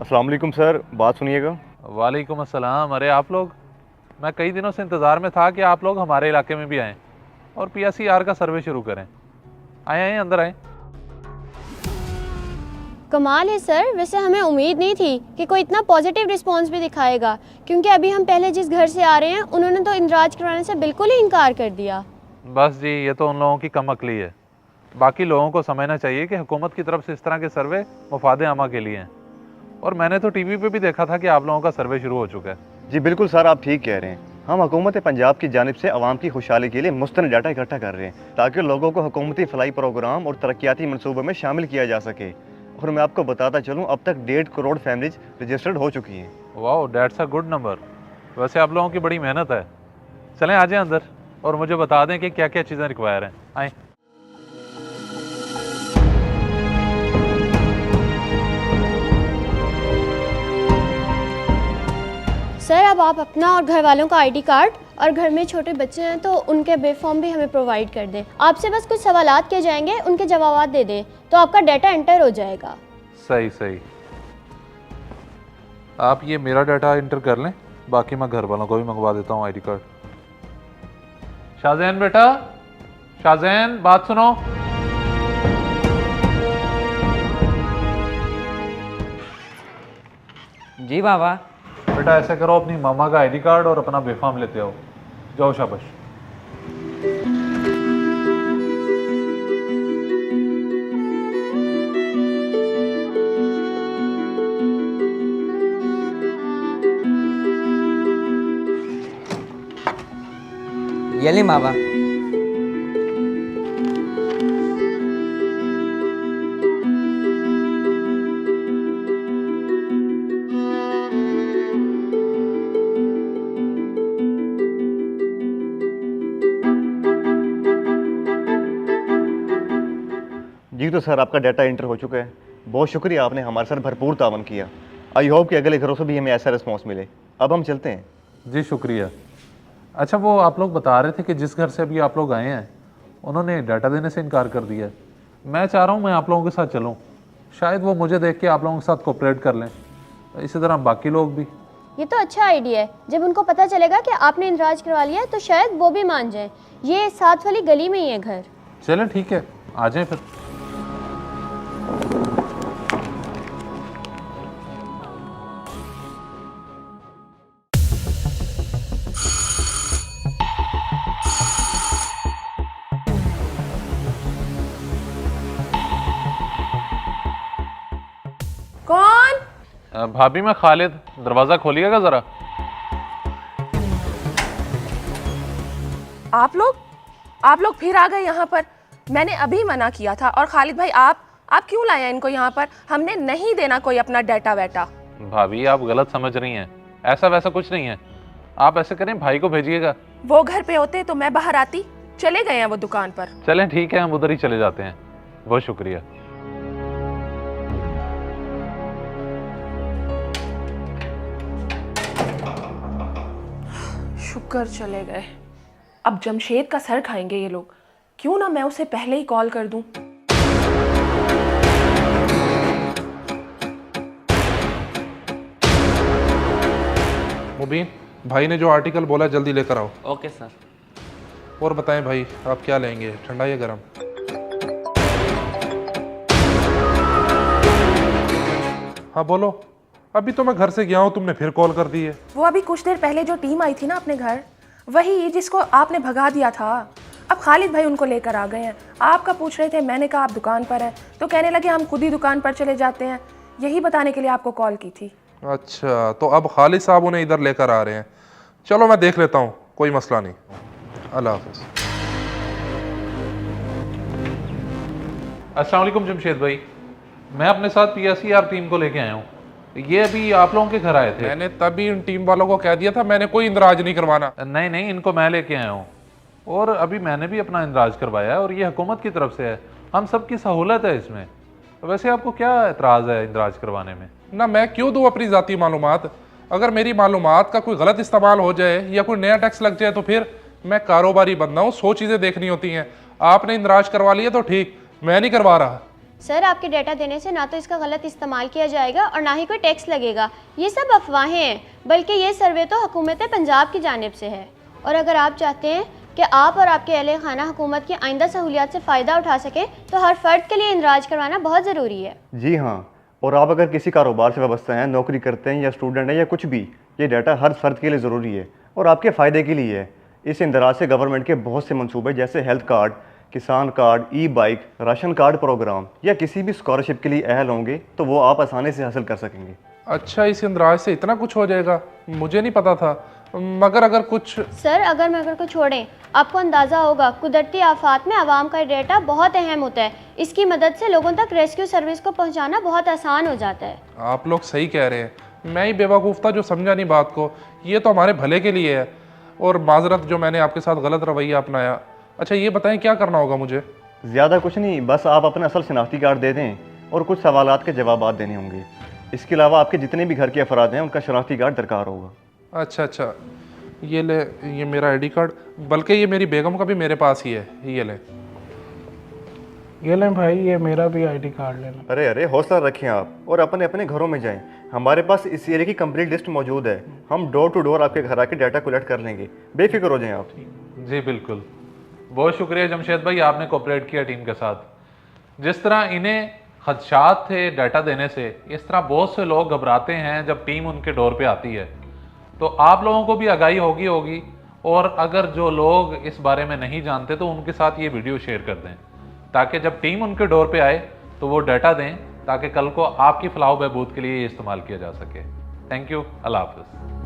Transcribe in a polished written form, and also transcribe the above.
अस्सलाम वालेकुम सर, बात सुनिएगा। वालेकुम अस्सलाम। अरे आप लोग, मैं कई दिनों से इंतज़ार में था कि आप लोग हमारे इलाके में भी आएँ और पीएसईआर का सर्वे शुरू करें। आए आए अंदर आए। कमाल है सर। वैसे हमें उम्मीद नहीं थी कि कोई इतना पॉजिटिव रिस्पांस भी दिखाएगा, क्योंकि अभी हम पहले जिस घर से आ रहे हैं उन्होंने तो इंदराज करवाने से बिल्कुल ही इनकार कर दिया। बस जी, ये तो उन लोगों की कम अकली है। बाकी लोगों को समझना चाहिए कि हुकूमत की तरफ से इस तरह के सर्वे मुफादे आमा के लिए हैं। और मैंने तो टीवी पे भी देखा था कि आप लोगों का सर्वे शुरू हो चुका है। जी बिल्कुल सर, आप ठीक कह रहे हैं। हम हुकूमत पंजाब की जानिब से अवाम की खुशहाली के लिए मुस्तंद डाटा इकट्ठा कर रहे हैं ताकि लोगों को हुकूमती फलाई प्रोग्राम और तरक्याती मनसूबों में शामिल किया जा सके। और मैं आपको बताता चलूँ, अब तक 1.5 करोड़ फैमिलीज रजिस्टर्ड हो चुकी हैं। वाह, दैट्स अ गुड नंबर। वैसे आप लोगों की बड़ी मेहनत है। चलें आ जाएं अंदर और मुझे बता दें कि क्या क्या चीज़ें रिक्वायर हैं। आएँ। सर अब आप अपना और घर वालों का आईडी कार्ड और घर में छोटे बच्चे हैं तो उनके बेफॉर्म भी हमें प्रोवाइड कर दें। आपसे बस कुछ सवालात किए जाएंगे, उनके जवाब दे दें तो आपका डाटा एंटर हो जाएगा। सही सही। आप ये मेरा डाटा इंटर कर लें, बाकी मैं घर वालों को भी मंगवा देता हूँ आईडी कार्ड। शाहजैन बेटा, शाहजैन बात सुनो। जी बाबा। बेटा ऐसा करो, अपनी मामा का आईडी कार्ड और अपना बेफाम लेते आओ। जाओ शाबाश। ये ले बाबा। जी तो सर, आपका डाटा इंटर हो चुका है। बहुत शुक्रिया, आपने हमारे साथ भरपूर तावन किया। आई होप कि अगले घरों से भी हमें ऐसा रिस्पॉन्स मिले। अब हम चलते हैं। जी शुक्रिया। अच्छा, वो आप लोग बता रहे थे कि जिस घर से अभी आप लोग आए हैं उन्होंने डाटा देने से इनकार कर दिया है। मैं चाह रहा हूँ मैं आप लोगों के साथ चलूँ, शायद वो मुझे देख के आप लोगों के साथ कोऑपरेट कर लें, इसी तरह बाकी लोग भी। ये तो अच्छा आइडिया है। जब उनको पता चलेगा कि आपने इंदराज करवा लिया तो शायद वो भी मान जाए। ये साथ वाली गली में ही है घर। चलें ठीक है, आ जाएं फिर। कौन? भाभी मैं खालिद, दरवाज़ा खोलिएगा ज़रा। आप लोग फिर आ गए यहाँ पर। मैंने अभी मना किया था। और खालिद भाई, आप क्यों लाए हैं इनको यहाँ पर? हमने नहीं देना कोई अपना डाटा वेटा। भाभी आप गलत समझ रही हैं, ऐसा वैसा कुछ नहीं है। आप ऐसे करें, भाई को भेजिएगा। वो घर पे होते तो मैं बाहर आती। चले गए हैं वो दुकान पर। चलें ठीक है, हम उधर ही चले जाते हैं। बहुत शुक्रिया। शुक्र चले गए। अब जमशेद का सर खाएंगे ये लोग। क्यों ना मैं उसे पहले ही कॉल कर दूं। मुबीन भाई ने जो आर्टिकल बोला जल्दी लेकर आओ। Okay sir. और बताएं भाई, आप क्या लेंगे, ठंडा या गर्म? हाँ बोलो। अभी तो मैं घर से गया हूँ, तुमने फिर कॉल कर दी है। वो अभी कुछ देर पहले जो टीम आई थी ना अपने घर, वही जिसको आपने भगा दिया था। अब खालिद भाई उनको लेकर आ गए हैं। आपका पूछ रहे थे, मैंने कहा आप दुकान पर हैं, तो कहने लगे हम खुद ही दुकान पर चले जाते हैं। यही बताने के लिए आपको कॉल की थी। अच्छा, तो अब खालिद साहब उन्हें इधर लेकर आ रहे हैं। चलो मैं देख लेता हूँ, कोई मसला नहीं। अल्लाह हाफ़िज़। अस्सलाम वालेकुम जमशेद भाई, मैं अपने साथ पीएसईआर टीम को लेके आया हूँ। ये अभी आप लोगों के घर आए थे। मैंने तभी इन टीम वालों को कह दिया था, मैंने कोई इंदराज नहीं करवाना। नहीं नहीं, इनको मैं लेके आया हूँ और अभी मैंने भी अपना इंदराज करवाया है और ये हुकूमत की तरफ से है। हम सब की सहूलत है इसमें। वैसे आपको क्या एतराज़ है इंदराज करवाने में? ना मैं क्यों दूँ अपनी ज़ाती मालूमात? अगर मेरी मालूमात का कोई गलत इस्तेमाल हो जाए या कोई नया टैक्स लग जाए तो फिर मैं कारोबारी बंदा हूँ, 100 चीज़ें देखनी होती हैं। आपने इंदराज करवा लिया तो ठीक, मैं नहीं करवा रहा। सर आपके डाटा देने से ना तो इसका गलत इस्तेमाल किया जाएगा और ना ही कोई टैक्स लगेगा। ये सब अफवाहें हैं, बल्कि ये सर्वे तो हुकूमत पंजाब की जानिब से है। और अगर आप चाहते हैं कि आप और आपके अहले खाना हुकूमत की आइंदा सहूलियात से फ़ायदा उठा सके तो हर फ़र्द के लिए इंदराज करवाना बहुत ज़रूरी है। जी हाँ, और आप अगर किसी कारोबार से वाबस्ता हैं, नौकरी करते हैं या स्टूडेंट हैं या कुछ भी, ये डाटा हर फ़र्द के लिए ज़रूरी है और आपके फ़ायदे के लिए है। इस इंदराज से गवर्नमेंट के बहुत से मंसूबे जैसे हेल्थ कार्ड, किसान कार्ड, ई बाइक, राशन कार्ड प्रोग्राम या किसी भी स्कॉलरशिप के लिए अहल होंगे तो वो आप आसानी से हासिल कर सकेंगे। अच्छा, इस इंदराज से इतना कुछ हो जाएगा, मुझे नहीं पता था। मगर अगर कुछ सर अगर मगर को छोड़ें, आपको अंदाज़ा होगा कुदरती आफात में आवाम का डेटा बहुत अहम होता है। इसकी मदद से लोगों तक रेस्क्यू सर्विस को पहुंचाना बहुत आसान हो जाता है। आप लोग सही कह रहे हैं, मैं ही बेवकूफ़ था जो समझा नहीं बात को। ये तो हमारे भले के लिए है और माजरत जो मैंने आपके साथ गलत रवैया अपनाया। अच्छा ये बताएं क्या करना होगा मुझे? ज़्यादा कुछ नहीं, बस आप अपना असल शनाख्ती कार्ड दे दें और कुछ सवालात के जवाब देने होंगे। इसके अलावा आपके जितने भी घर के अफराद हैं उनका शनाख्ती कार्ड दरकार होगा। अच्छा, ये ले, ये मेरा आईडी कार्ड, बल्कि ये मेरी बेगम का भी मेरे पास ही है, ये ले। ये लें भाई, ये मेरा भी आईडी कार्ड लेना। अरे हौसला रखें आप और अपने अपने घरों में जाएं। हमारे पास इस एरिया की कंप्लीट लिस्ट मौजूद है। हम डोर टू डोर आपके घर आके डाटा कलेक्ट कर लेंगे, बेफिक्र हो जाएं आप। जी बिल्कुल, बहुत शुक्रिया जमशेद भाई, आपने कोऑपरेट किया टीम के साथ। जिस तरह इन्हें खदशात थे डाटा देने से, इस तरह बहुत से लोग घबराते हैं जब टीम उनके डोर पे आती है। तो आप लोगों को भी आगाही होगी और अगर जो लोग इस बारे में नहीं जानते तो उनके साथ ये वीडियो शेयर कर दें ताकि जब टीम उनके डोर पे आए तो वो डाटा दें ताकि कल को आपकी फलाह बहबूद के लिए ये इस्तेमाल किया जा सके। थैंक यू, अल्लाह हाफ़िज़।